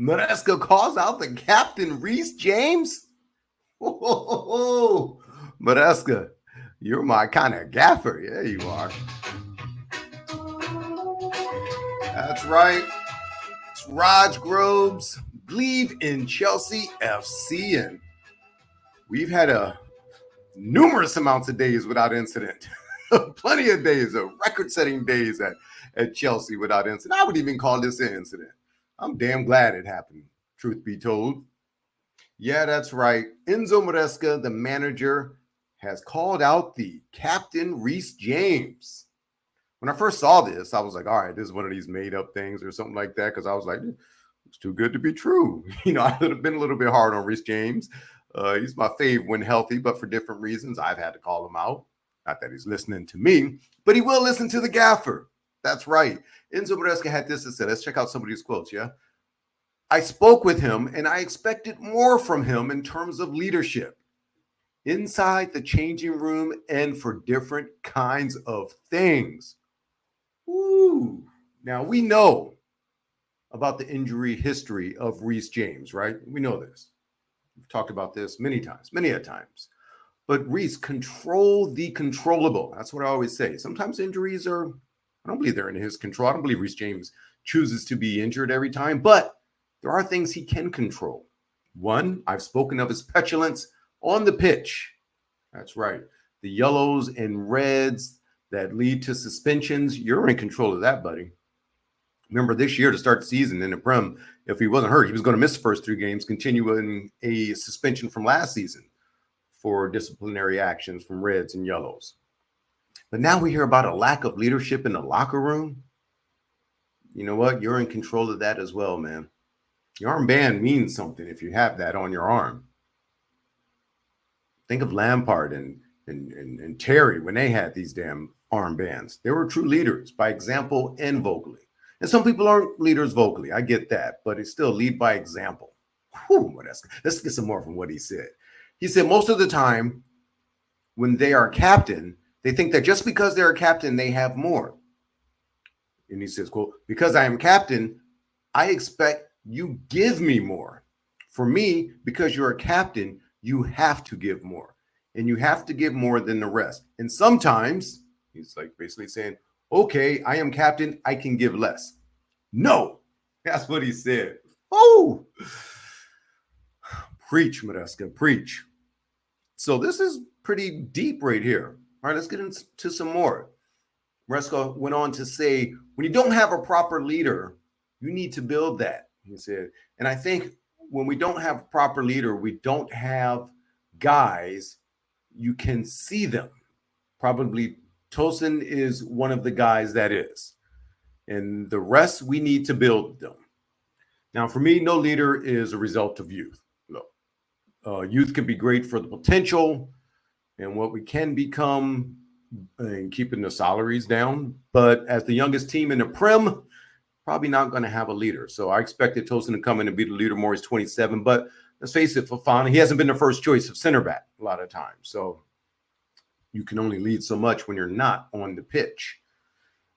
Maresca calls out the Captain Reece James. Oh, Maresca, you're my kind of gaffer. Yeah, you are. That's right. It's Raj Groves. Believe in Chelsea FC. And we've had numerous amounts of days without incident. Plenty of days, record-setting days at Chelsea without incident. I would even call this an incident. I'm damn glad it happened, truth be told. Yeah, that's right. Enzo Maresca, the manager, has called out the Captain Reece James. When I first saw this, I was like, all right, this is one of these made-up things or something like that, because I was like, it's too good to be true. I would have been a little bit hard on Reece James. He's my fave when healthy, but for different reasons, I've had to call him out. Not that he's listening to me, but he will listen to the gaffer. That's right. Enzo Maresca had this to say. Let's check out some of these quotes, yeah? I spoke with him, and I expected more from him in terms of leadership inside the changing room and for different kinds of things. Ooh. Now, we know about the injury history of Reece James, right? We know this. We've talked about this many a times. But Reece, control the controllable. That's what I always say. Sometimes injuries I don't believe they're in his control. I don't believe Reece James chooses to be injured every time, but there are things he can control. One, I've spoken of his petulance on the pitch. That's right. The yellows and reds that lead to suspensions, you're in control of that, buddy. Remember, this year to start the season in the Prem, if he wasn't hurt, he was going to miss the first 3 games, continuing a suspension from last season for disciplinary actions from reds and yellows. But now we hear about a lack of leadership in the locker room. You know what? You're in control of that as well, man. Your armband means something if you have that on your arm. Think of Lampard and Terry when they had these damn armbands. They were true leaders by example and vocally. And some people aren't leaders vocally. I get that, but it's still lead by example. Whew, let's get some more from what he said. He said most of the time when they are captain, they think that just because they're a captain, they have more. And he says, quote, because I am captain, I expect you give me more. For me, because you're a captain, you have to give more. And you have to give more than the rest. And sometimes, he's like basically saying, okay, I am captain, I can give less. No, that's what he said. Oh, preach, Maresca, preach. So this is pretty deep right here. All right, let's get into some more. Maresca went on to say, when you don't have a proper leader, you need to build that, he said. And I think when we don't have a proper leader, we don't have guys, you can see them. Probably Tosin is one of the guys that is. And the rest, we need to build them. Now, for me, no leader is a result of youth. Look, youth can be great for the potential and what we can become and keeping the salaries down. But as the youngest team in the Prem, probably not going to have a leader. So I expected Tosin to come in and be the leader more. He's 27. But let's face it, Fofana, he hasn't been the first choice of center back a lot of times. So you can only lead so much when you're not on the pitch.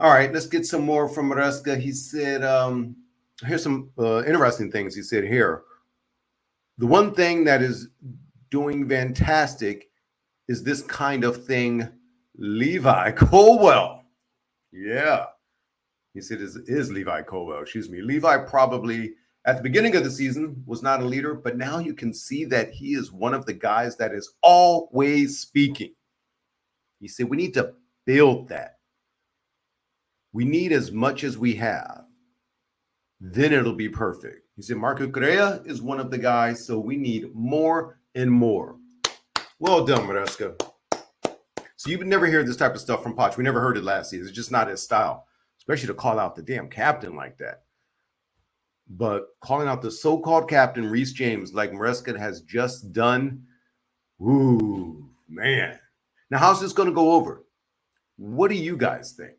All right, let's get some more from Maresca. He said, here's some interesting things he said here. The one thing that is doing fantastic is this kind of thing, Levi Colwell. Yeah. He said, is Levi Colwell, excuse me. Levi probably, at the beginning of the season, was not a leader, but now you can see that he is one of the guys that is always speaking. He said, we need to build that. We need as much as we have. Then it'll be perfect. He said, Marco Correa is one of the guys, so we need more and more. Well done, Maresca. So you would never hear this type of stuff from Poch. We never heard it last season. It's just not his style, especially to call out the damn captain like that. But calling out the so-called captain, Reece James, like Maresca has just done, ooh, man. Now, how's this going to go over? What do you guys think?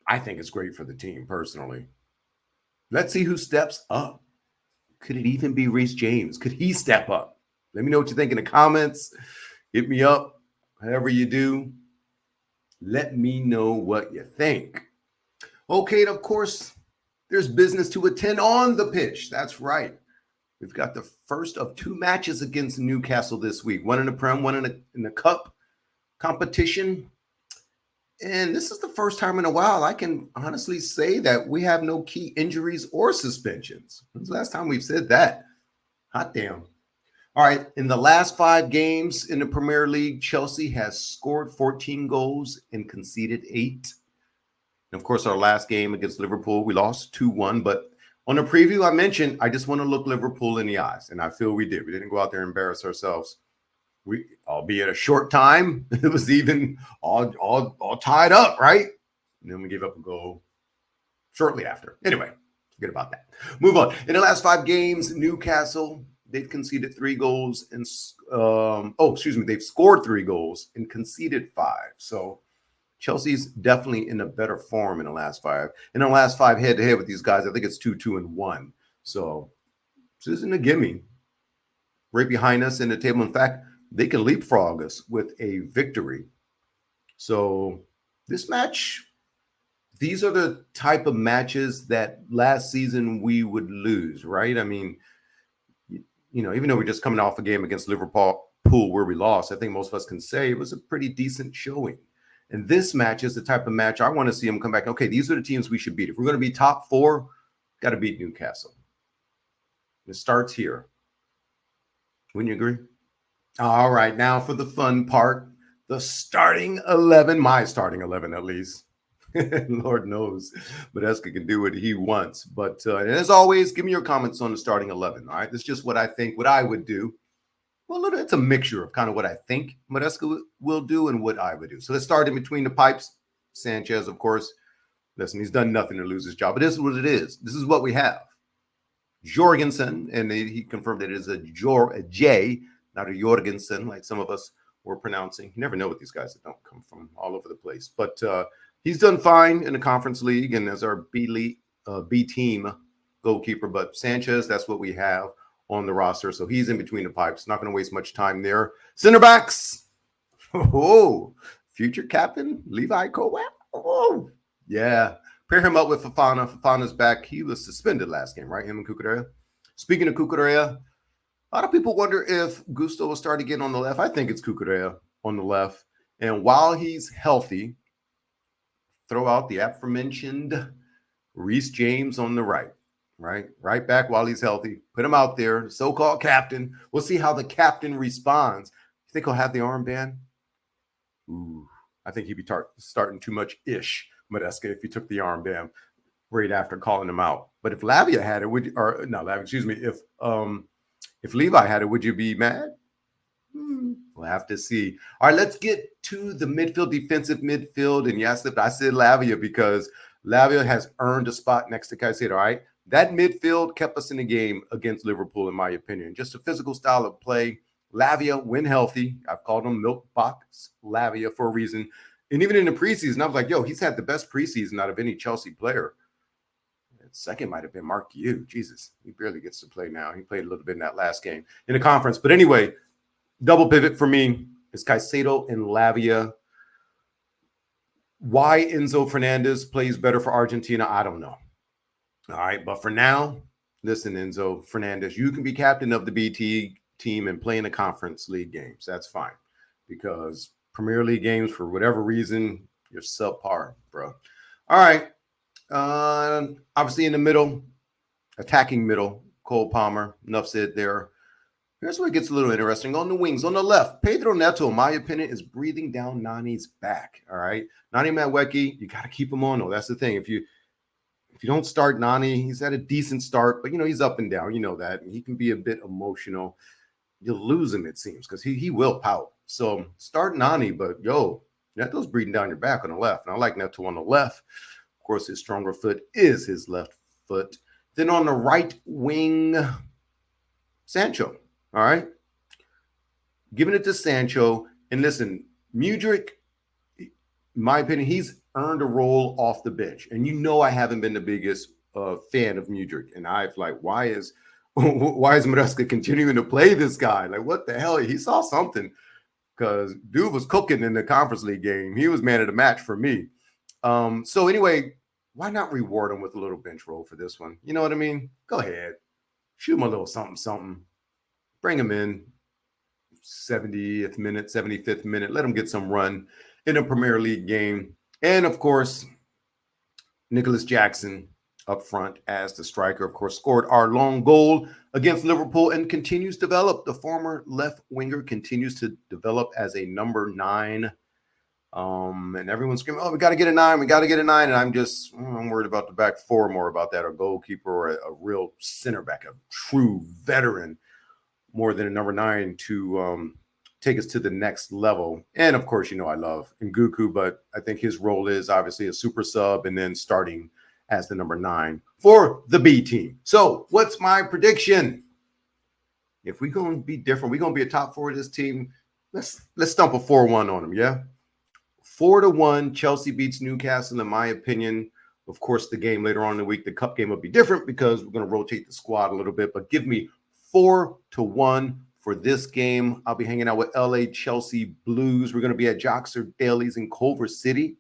I think it's great for the team, personally. Let's see who steps up. Could it even be Reece James? Could he step up? Let me know what you think in the comments. Hit me up, however you do. Let me know what you think. Okay, and of course, There's business to attend on the pitch. That's right. We've got the first of 2 matches against Newcastle this week. One in the Prem, one in the Cup competition. And this is the first time in a while I can honestly say that we have no key injuries or suspensions. When's the last time we've said that? Hot damn. All right, in the last 5 games in the Premier League, Chelsea has scored 14 goals and conceded 8. And of course, our last game against Liverpool, we lost 2-1. But on the preview, I mentioned I just want to look Liverpool in the eyes, and I feel we did. We didn't go out there and embarrass ourselves. We, albeit a short time, it was even all tied up, right? And then we gave up a goal shortly after. Anyway, forget about that. Move on. In the last 5 games, Newcastle, they've conceded 3 goals and they've scored 3 goals and conceded 5. So Chelsea's definitely in a better form in the last 5. In the last 5 head-to-head with these guys, I think it's 2-2-1. So this isn't a gimme. Right behind us in the table. In fact, they can leapfrog us with a victory. So this match, these are the type of matches that last season we would lose, right? I mean, you know, even though we're just coming off a game against Liverpool where we lost, I think most of us can say it was a pretty decent showing. And this match is the type of match I want to see them come back. Okay, these are the teams we should beat. If we're going to be top 4, got to beat Newcastle. It starts here. Wouldn't you agree? All right, now for the fun part, the starting 11, my starting 11 at least. Lord knows, Maresca can do what he wants. But and as always, give me your comments on the starting 11. All right, that's just what I think, what I would do. Well, it's a mixture of kind of what I think Maresca will do and what I would do. So let's start in between the pipes. Sanchez, of course. Listen, he's done nothing to lose his job. It is what it is. This is what we have. Jorgensen, and he confirmed that it is a J, not a Jorgensen, like some of us were pronouncing. You never know with these guys that don't come from all over the place. But he's done fine in the Conference League and as our B team goalkeeper. But Sanchez, that's what we have on the roster. So he's in between the pipes. Not going to waste much time there. Center backs. Oh, future captain Levi Colwell. Oh, yeah. Pair him up with Fofana. Fofana's back. He was suspended last game, right? Him and Cucurella. Speaking of Cucurella, a lot of people wonder if Gusto will start again on the left. I think it's Cucurella on the left. And while he's healthy, throw out the aforementioned Reece James on the right. Right back while he's healthy. Put him out there, so-called captain. We'll see how the captain responds. You think he'll have the armband? Ooh, I think he'd be starting too much ish, Maresca, if he took the armband right after calling him out. But if Lavia had it, if Levi had it, would you be mad? We'll have to see. All right, let's get to the midfield, defensive midfield. And yes, I said Lavia because Lavia has earned a spot next to Caicedo, all right? That midfield kept us in the game against Liverpool, in my opinion. Just a physical style of play. Lavia, when healthy, I've called him Milk Box Lavia for a reason. And even in the preseason, I was like, yo, he's had the best preseason out of any Chelsea player. Second might have been Mark Yu. Jesus, he barely gets to play now. He played a little bit in that last game in the conference. But anyway, double pivot for me is Caicedo and Lavia. Why Enzo Fernandez plays better for Argentina, I don't know. All right, but for now, listen, Enzo Fernandez, you can be captain of the BT team and play in the Conference League games. That's fine because Premier League games, for whatever reason, you're subpar, bro. All right. Obviously in the middle, attacking middle, Cole Palmer, enough said there. Here's where it gets a little interesting. On the wings, on the left, Pedro Neto, in my opinion, is breathing down Nani's back. All right. Nani Madueke, you got to keep him on, though. That's the thing. If you don't start Nani, he's had a decent start, but, he's up and down. You know that. And he can be a bit emotional. You'll lose him, it seems, because he will pout. So start Nani, but, Neto's breathing down your back on the left. And I like Neto on the left. Of course, his stronger foot is his left foot. Then on the right wing, Sancho. All right. Giving it to Sancho. And listen, Mudryk, in my opinion, he's earned a role off the bench. And I haven't been the biggest fan of Mudryk. And I've why is Maresca continuing to play this guy? Like, what the hell? He saw something because dude was cooking in the Conference League game. He was man of the match for me. So anyway, why not reward him with a little bench roll for this one? You know what I mean? Go ahead. Shoot him a little something, something. Bring him in 70th minute, 75th minute. Let him get some run in a Premier League game. And, of course, Nicholas Jackson up front as the striker, of course, scored our lone goal against Liverpool and continues to develop. The former left winger continues to develop as a number 9. And everyone's screaming, oh, we got to get a 9. We got to get a 9. And I'm worried about the back 4 more about that. A goalkeeper or a real center back, a true veteran, more than a number 9 to take us to the next level. And of course, I love Nguku, but I think his role is obviously a super sub and then starting as the number 9 for the B team. So what's my prediction? If we're going to be different, we're going to be a top 4 of this team. Let's stump a 4-1 on them. Yeah. 4-1. Chelsea beats Newcastle, in my opinion. Of course, the game later on in the week, the cup game will be different because we're going to rotate the squad a little bit, but give me 4-1 for this game. I'll be hanging out with LA Chelsea Blues. We're going to be at Joxer Dailies in Culver City.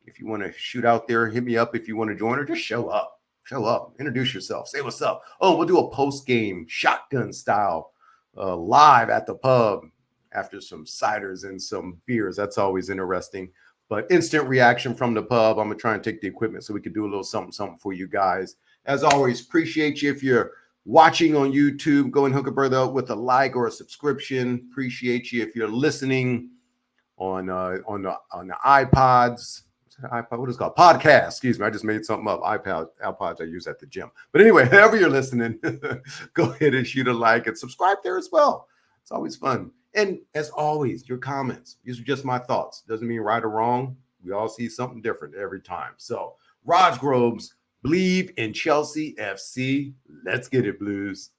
If you want to shoot out there, hit me up if you want to join, or just show up. Show up. Introduce yourself. Say what's up. Oh, we'll do a post-game shotgun style live at the pub after some ciders and some beers. That's always interesting. But instant reaction from the pub. I'm going to try and take the equipment so we can do a little something for you guys. As always, appreciate you. If you're watching on YouTube, go and hook a brother up with a like or a subscription. Appreciate you. If you're listening on the iPods, what is it called? Podcast. Excuse me. I just made something up. iPods I use at the gym. But anyway, however you're listening, go ahead and shoot a like and subscribe there as well. It's always fun. And as always, your comments. These are just my thoughts. Doesn't mean right or wrong. We all see something different every time. So, Raj Groves, believe in Chelsea FC. Let's get it, Blues.